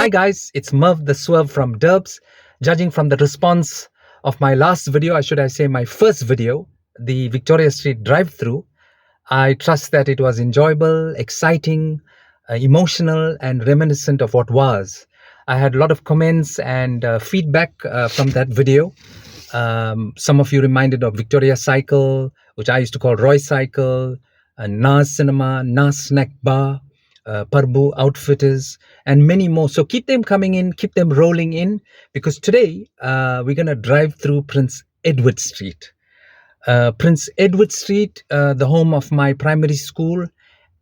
Hi guys, it's Merv the Swerve from Derbs. Judging from the response of my last video, I say my first video, the Victoria Street drive-through, I trust that it was enjoyable, exciting, emotional, and reminiscent of what was. I had a lot of comments and feedback from that video. Some of you reminded of Victoria Cycle, which I used to call Roy Cycle, Nas Cinema, Nas Snack Bar, Parbu Outfitters, and many more. So keep them coming in, keep them rolling in, because today we're going to drive through Prince Edward Street. Prince Edward Street, the home of my primary school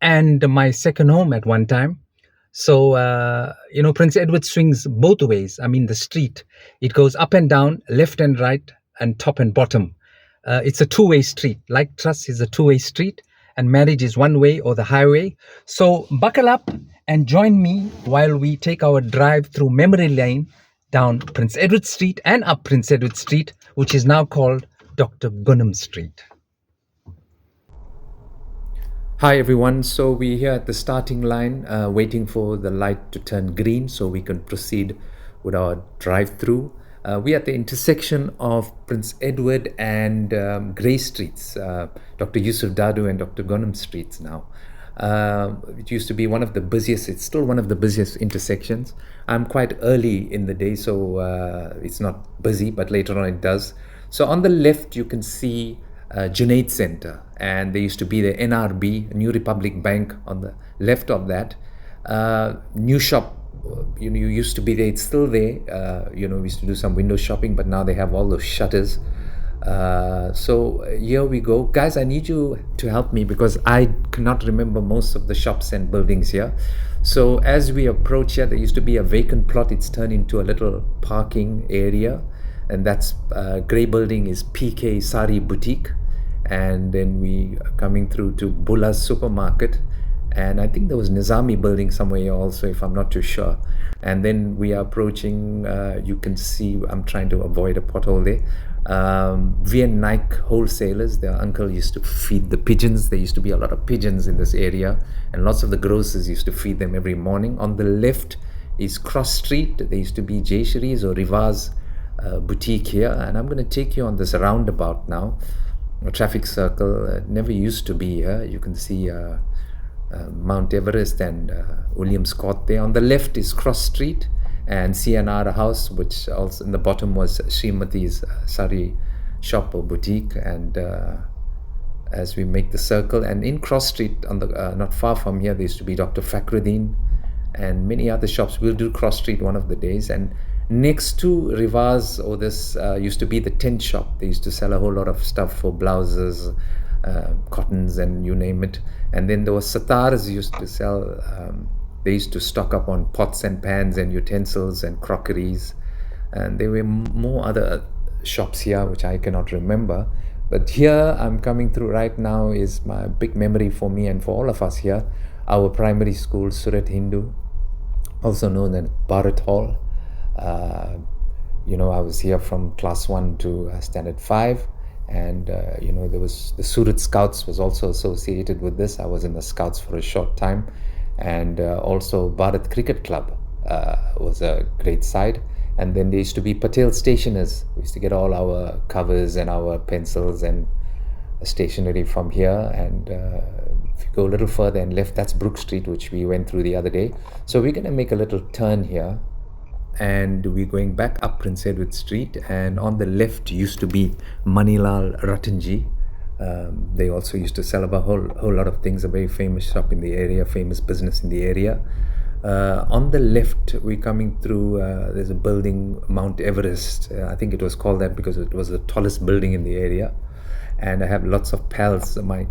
and my second home at one time. So, Prince Edward swings both ways. I mean, the street, it goes up and down, left and right, and top and bottom. It's a two-way street. Like trust is a two-way street, and marriage is one way or the highway. So buckle up and join me while we take our drive through memory lane down Prince Edward Street and up Prince Edward Street, which is now called Dr. Gunham Street. Hi everyone, so we're here at the starting line waiting for the light to turn green so we can proceed with our drive-through. We're at the intersection of Prince Edward and Grey Streets, Dr. Yusuf Dadu and Dr. Gunham Streets now. It used to be one of the busiest, it's still one of the busiest intersections. I'm quite early in the day, so it's not busy, but later on it does. So on the left you can see Junaid Center, and there used to be the NRB, New Republic Bank, on the left of that. New shop, you used to be there, it's still there. We used to do some window shopping, but now they have all those shutters. So here we go. Guys, I need you to help me because I cannot remember most of the shops and buildings here. So as we approach here, there used to be a vacant plot. It's turned into a little parking area. And that's grey building is PK Sari Boutique. And then we are coming through to Bulla's Supermarket. And I think there was Nizami building somewhere here also, if I'm not too sure. And then we are approaching, you can see, I'm trying to avoid a pothole there. VN Nike wholesalers, their uncle used to feed the pigeons. There used to be a lot of pigeons in this area. And lots of the grocers used to feed them every morning. On the left is Cross Street. There used to be Jayashree's or Riva's boutique here, and I'm going to take you on this roundabout now, a traffic circle. Never used to be here. You can see Mount Everest and Williams Court there. On the left is Cross Street and CNR House, which also in the bottom was Srimati's sari shop or boutique. And as we make the circle, and in Cross Street, on the not far from here, there used to be Dr. Fakhruddin and many other shops. We'll do Cross Street one of the days. And next to Rivaz, or this used to be the tent shop. They used to sell a whole lot of stuff for blouses, cottons, and you name it. And then there was Satars used to sell, they used to stock up on pots and pans and utensils and crockeries. And there were more other shops here, which I cannot remember. But here I'm coming through right now is my big memory for me and for all of us here. Our primary school, Surat Hindu, also known as Bharat Hall. I was here from class 1 to standard 5, and there was the Surat Scouts was also associated with this. I was in the Scouts for a short time, and also Bharat Cricket Club was a great side. And then there used to be Patel Stationers. We used to get all our covers and our pencils and stationery from here. And if you go a little further and left, that's Brook Street, which we went through the other day. So we're going to make a little turn here, and we're going back up Prince Edward Street. And on the left used to be Manilal Ratanji. They also used to sell a whole lot of things, a very famous shop in the area, famous business in the area. On the left, we're coming through, there's a building, Mount Everest. I think it was called that because it was the tallest building in the area. And I have lots of pals, my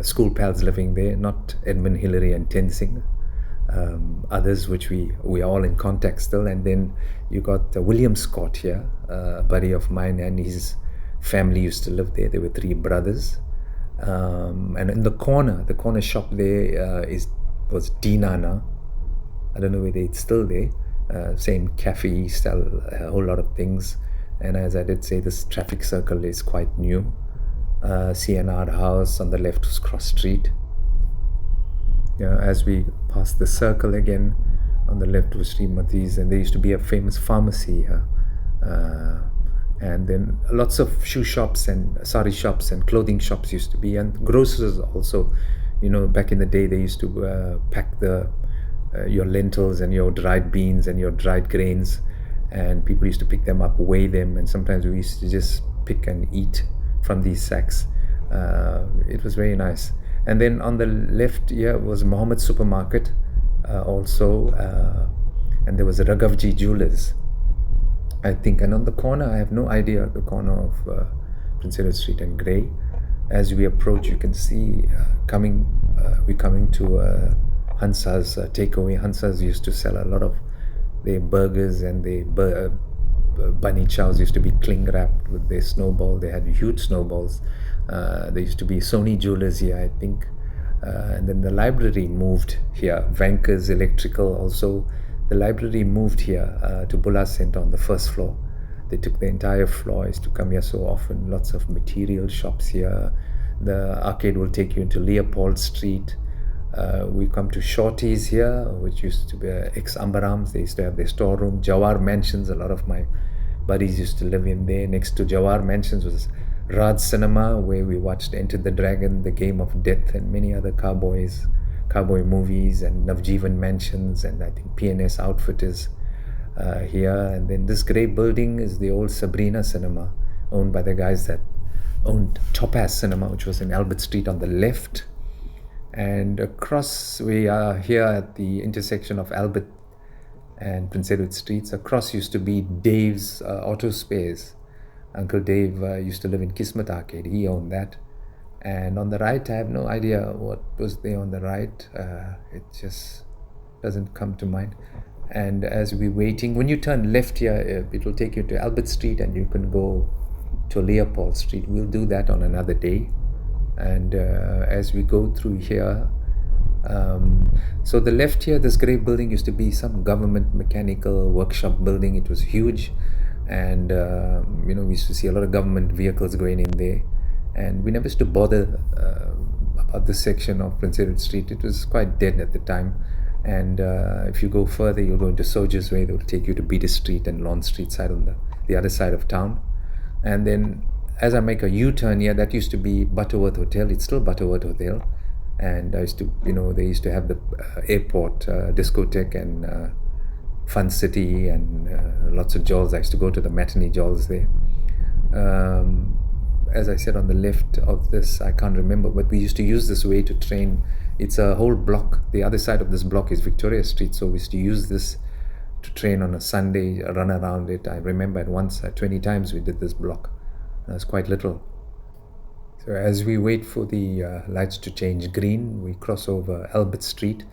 school pals living there, not Edmund Hillary and Tenzing. Others which we are all in contact still. And then you got William Scott here, a buddy of mine, and his family used to live there. There were 3 brothers. And in the corner shop there was Dinana. I don't know whether it's still there. Same cafe, sell a whole lot of things. And as I did say, this traffic circle is quite new. CNR House on the left was Cross Street. As we pass the circle again, On the left was Srimati's, and there used to be a famous pharmacy here. And then lots of shoe shops and sari shops and clothing shops used to be, and grocers also. Back in the day, they used to pack your lentils and your dried beans and your dried grains, and people used to pick them up, weigh them, and sometimes we used to just pick and eat from these sacks. It was very nice. And then on the left here was Mohammed Supermarket also, and there was a Raghavji Jewelers, I think. And on the corner, I have no idea, the corner of Prince Edward Street and Grey. As we approach, you can see we're coming to Hansa's takeaway. Hansa's used to sell a lot of their burgers, and their bunny chows used to be cling wrapped with their snowball. They had huge snowballs. There used to be Sony Jewelers here, I think. And then the library moved here. Vanker's Electrical also. The library moved here to Bulla Center on the first floor. They took the entire floor. I used to come here so often. Lots of material shops here. The arcade will take you into Leopold Street. We come to Shorty's here, which used to be ex-Ambarams. They used to have their storeroom. Jawar Mansions, a lot of my buddies used to live in there. Next to Jawar Mansions was Raj Cinema, where we watched Enter the Dragon, The Game of Death, and many other cowboy movies, and Navjeevan Mansions, and I think PNS Outfitters here. And then this grey building is the old Sabrina Cinema, owned by the guys that owned Topaz Cinema, which was in Albert Street on the left. And across, we are here at the intersection of Albert and Prince Edward Streets. Across used to be Dave's Auto Spares. Uncle Dave used to live in Kismet Arcade. He owned that. And on the right, I have no idea what was there on the right. It just doesn't come to mind. And as we're waiting, when you turn left here, it will take you to Albert Street, and you can go to Leopold Street. We'll do that on another day. And as we go through here, so the left here, this grey building used to be some government mechanical workshop building. It was huge, and we used to see a lot of government vehicles going in there, and we never used to bother about this section of Prince Edward Street. It was quite dead at the time. And if you go further, you'll go into Soldiers Way. That will take you to Beater Street and Lawn Street side on the other side of town. And then as I make a U-turn here, that used to be Butterworth Hotel. It's still Butterworth Hotel. And I used to, they used to have the airport discotheque and Fun City and lots of jolls. I used to go to the matinee jolls there. As I said, on the left of this, I can't remember, but we used to use this way to train. It's a whole block. The other side of this block is Victoria Street. So we used to use this to train on a Sunday, run around it. I remember at once, 20 times we did this block. That was quite little. So as we wait for the lights to change green, we cross over Albert Street,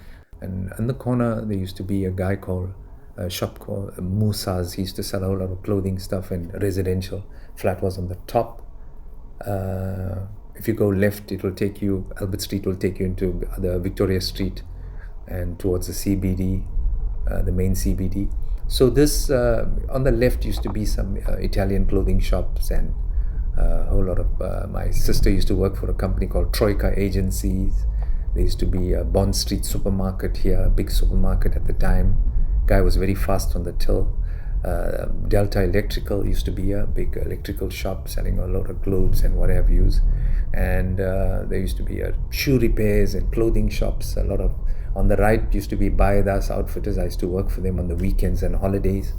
and in the corner there used to be a shop called Musa's. He used to sell a whole lot of clothing stuff, and residential flat was on the top. If you go left, Albert Street will take you into the Victoria Street and towards the CBD, the main CBD. So this, on the left used to be some Italian clothing shops, and a whole lot of, my sister used to work for a company called Troika Agencies. There used to be a Bond Street supermarket here, a big supermarket at the time. Guy was very fast on the till. Delta Electrical used to be a big electrical shop selling a lot of globes and what have yous. And there used to be shoe repairs and clothing shops. A lot of, on the right used to be Bayadas Outfitters. I used to work for them on the weekends and holidays.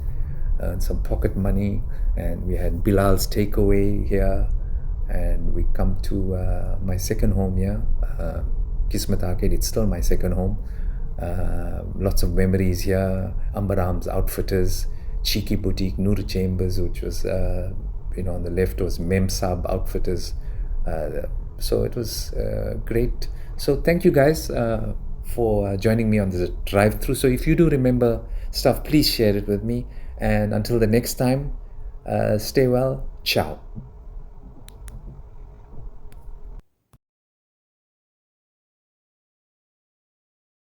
And some pocket money, and we had Bilal's Takeaway here, and we come to my second home here, Kismet Arcade. It's still my second home. Lots of memories here. Ambarams Outfitters, Cheeky Boutique, Noor Chambers, which was on the left was Memsab Outfitters. So it was great. So thank you guys for joining me on this drive-through. So if you do remember stuff, please share it with me. And until the next time, stay well. Ciao.